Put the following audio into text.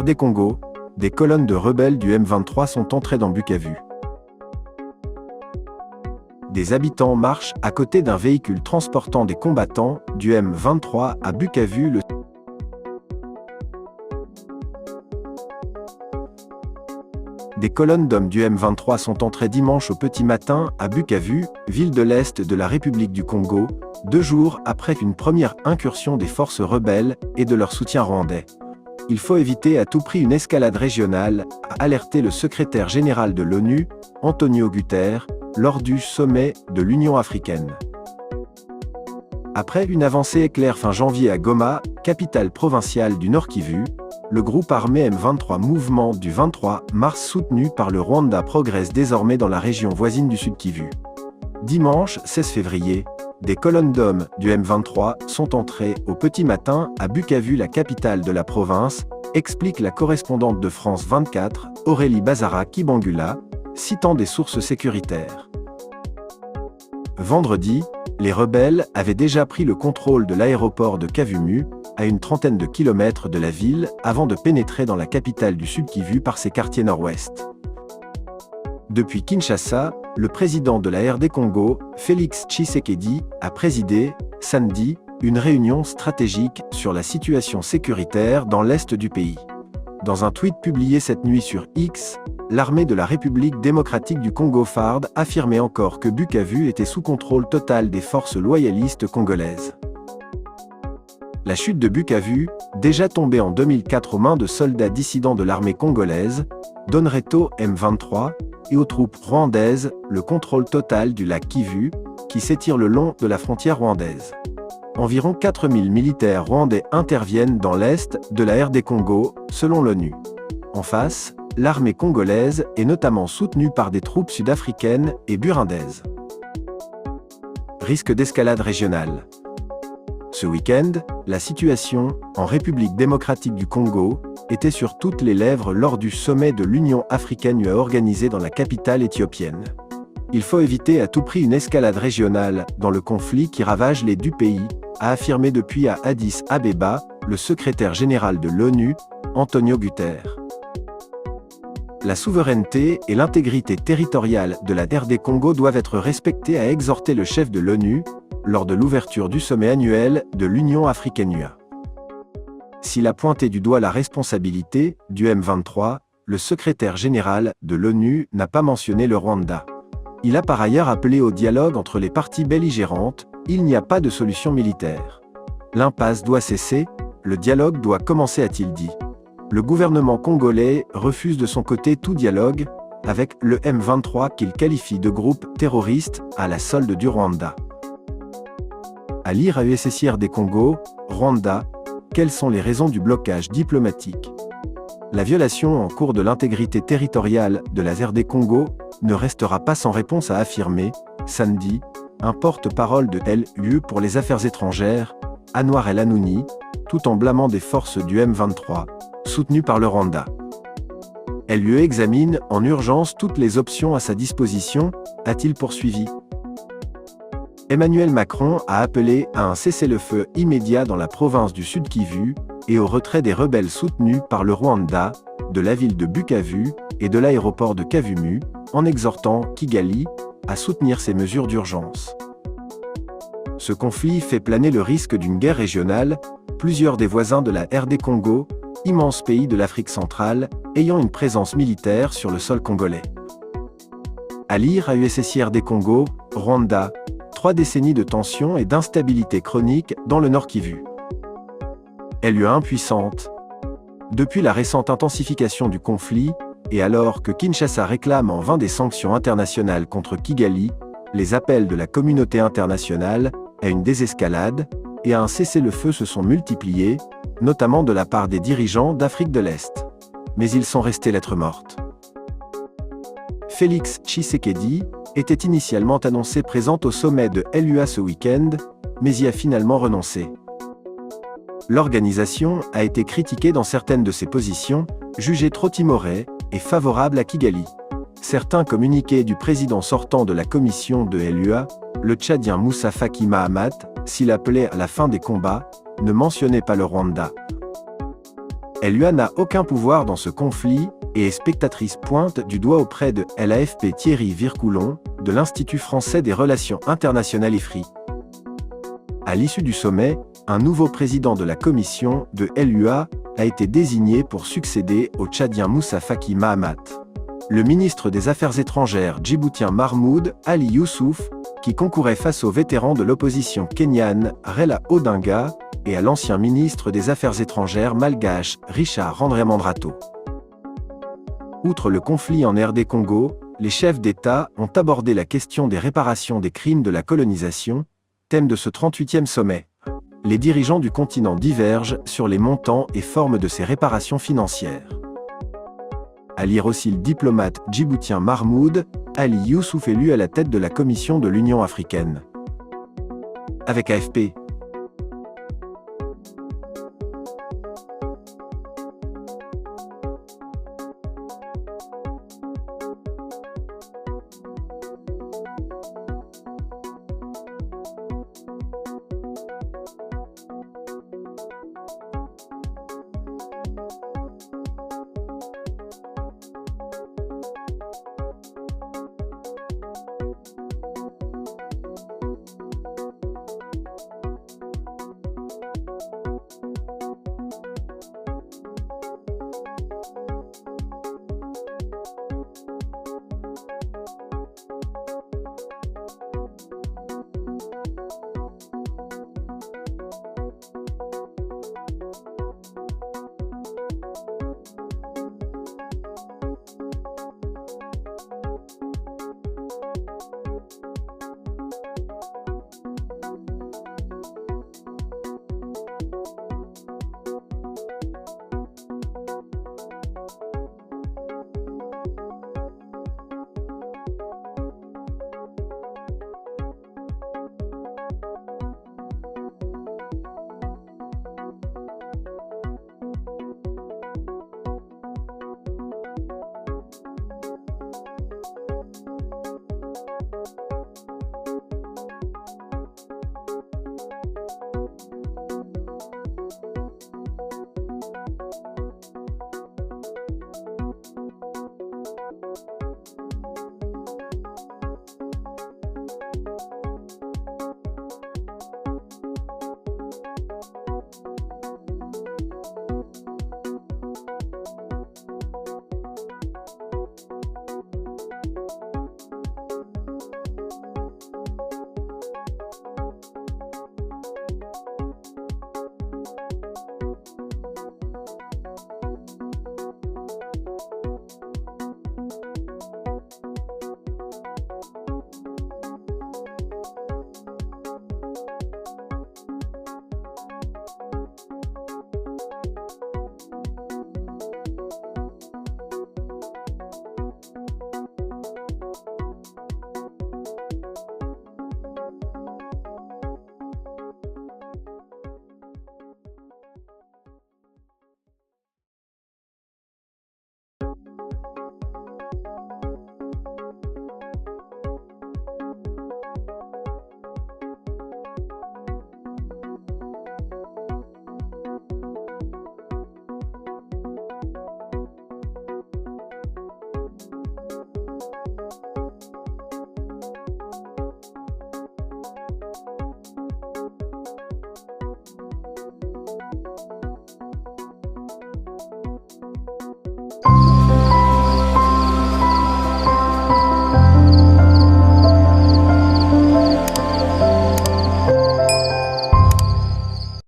RD Congo, des colonnes de rebelles du M23 sont entrées dans Bukavu. Des habitants marchent à côté d'un véhicule transportant des combattants du M23 à Bukavu. Des colonnes d'hommes du M23 sont entrées dimanche au petit matin à Bukavu, ville de l'Est de la République du Congo, 2 jours après une première incursion des forces rebelles et de leur soutien rwandais. Il faut éviter à tout prix une escalade régionale, a alerté le secrétaire général de l'ONU, Antonio Guterres, lors du sommet de l'Union africaine. Après une avancée éclair fin janvier à Goma, capitale provinciale du Nord Kivu, le groupe armé M23 Mouvement du 23 mars soutenu par le Rwanda progresse désormais dans la région voisine du Sud Kivu. Dimanche 16 février, des colonnes d'hommes du M23 sont entrées au petit matin à Bukavu, la capitale de la province, explique la correspondante de France 24, Aurélie Bazara Kibangula, citant des sources sécuritaires. Vendredi, les rebelles avaient déjà pris le contrôle de l'aéroport de Kavumu, à une trentaine de kilomètres de la ville, avant de pénétrer dans la capitale du Sud Kivu par ses quartiers nord-ouest. Depuis Kinshasa, le président de la RD Congo, Félix Tshisekedi, a présidé, samedi, une réunion stratégique sur la situation sécuritaire dans l'est du pays. Dans un tweet publié cette nuit sur X, l'armée de la République démocratique du Congo FARD affirmait encore que Bukavu était sous contrôle total des forces loyalistes congolaises. La chute de Bukavu, déjà tombée en 2004 aux mains de soldats dissidents de l'armée congolaise, donnerait au M23 et aux troupes rwandaises le contrôle total du lac Kivu, qui s'étire le long de la frontière rwandaise. Environ 4000 militaires rwandais interviennent dans l'est de la RD Congo, selon l'ONU. En face, l'armée congolaise est notamment soutenue par des troupes sud-africaines et burundaises. Risque d'escalade régionale. Ce week-end, la situation, en République démocratique du Congo, était sur toutes les lèvres lors du sommet de l'Union africaine organisé dans la capitale éthiopienne. Il faut éviter à tout prix une escalade régionale dans le conflit qui ravage les deux pays, a affirmé depuis à Addis Abeba, le secrétaire général de l'ONU, Antonio Guterres. La souveraineté et l'intégrité territoriale de la RD Congo doivent être respectées, a exhorté le chef de l'ONU, lors de l'ouverture du sommet annuel de l'Union africaine (UA). S'il a pointé du doigt la responsabilité du M23, le secrétaire général de l'ONU n'a pas mentionné le Rwanda. Il a par ailleurs appelé au dialogue entre les parties belligérantes. Il n'y a pas de solution militaire. L'impasse doit cesser, le dialogue doit commencer, a-t-il dit. Le gouvernement congolais refuse de son côté tout dialogue avec le M23 qu'il qualifie de groupe terroriste à la solde du Rwanda. À lire à USSR Congo, Rwanda, quelles sont les raisons du blocage diplomatique? La violation en cours de l'intégrité territoriale de la RD Congo ne restera pas sans réponse, a affirmé, samedi, un porte-parole de l'UE pour les affaires étrangères, Anwar El Hanouni, tout en blâmant des forces du M23, soutenues par le Rwanda. L'UE examine en urgence toutes les options à sa disposition, a-t-il poursuivi. Emmanuel Macron a appelé à un cessez-le-feu immédiat dans la province du Sud Kivu et au retrait des rebelles soutenus par le Rwanda, de la ville de Bukavu et de l'aéroport de Kavumu, en exhortant Kigali à soutenir ces mesures d'urgence. Ce conflit fait planer le risque d'une guerre régionale, plusieurs des voisins de la RD Congo, immense pays de l'Afrique centrale, ayant une présence militaire sur le sol congolais. À lire à USSR Congo, Rwanda, 3 décennies de tensions et d'instabilité chronique dans le Nord Kivu. LUA impuissante. Depuis la récente intensification du conflit, et alors que Kinshasa réclame en vain des sanctions internationales contre Kigali, les appels de la communauté internationale à une désescalade et à un cessez-le-feu se sont multipliés, notamment de la part des dirigeants d'Afrique de l'Est. Mais ils sont restés lettre morte. Félix Tshisekedi était initialement annoncé présent au sommet de l'UA ce week-end, mais y a finalement renoncé. L'organisation a été critiquée dans certaines de ses positions, jugée trop timorée et favorable à Kigali. Certains communiqués du président sortant de la commission de l'UA, le Tchadien Moussa Faki Mahamat, s'il appelait à la fin des combats, ne mentionnaient pas le Rwanda. LUA n'a aucun pouvoir dans ce conflit et est spectatrice pointe du doigt auprès de l'AFP Thierry Vircoulon, de l'Institut français des relations internationales IFRI. À l'issue du sommet, un nouveau président de la commission de LUA a été désigné pour succéder au Tchadien Moussa Faki Mahamat. Le ministre des Affaires étrangères djiboutien Mahmoud Ali Youssouf, qui concourait face au vétéran de l'opposition kenyane Raila Odinga et à l'ancien ministre des Affaires étrangères malgache Richard Randriamandrato. Outre le conflit en RD Congo, les chefs d'État ont abordé la question des réparations des crimes de la colonisation, thème de ce 38e sommet. Les dirigeants du continent divergent sur les montants et formes de ces réparations financières. À lire aussi le diplomate djiboutien Mahmoud Ali Youssouf élu à la tête de la Commission de l'Union africaine. Avec AFP.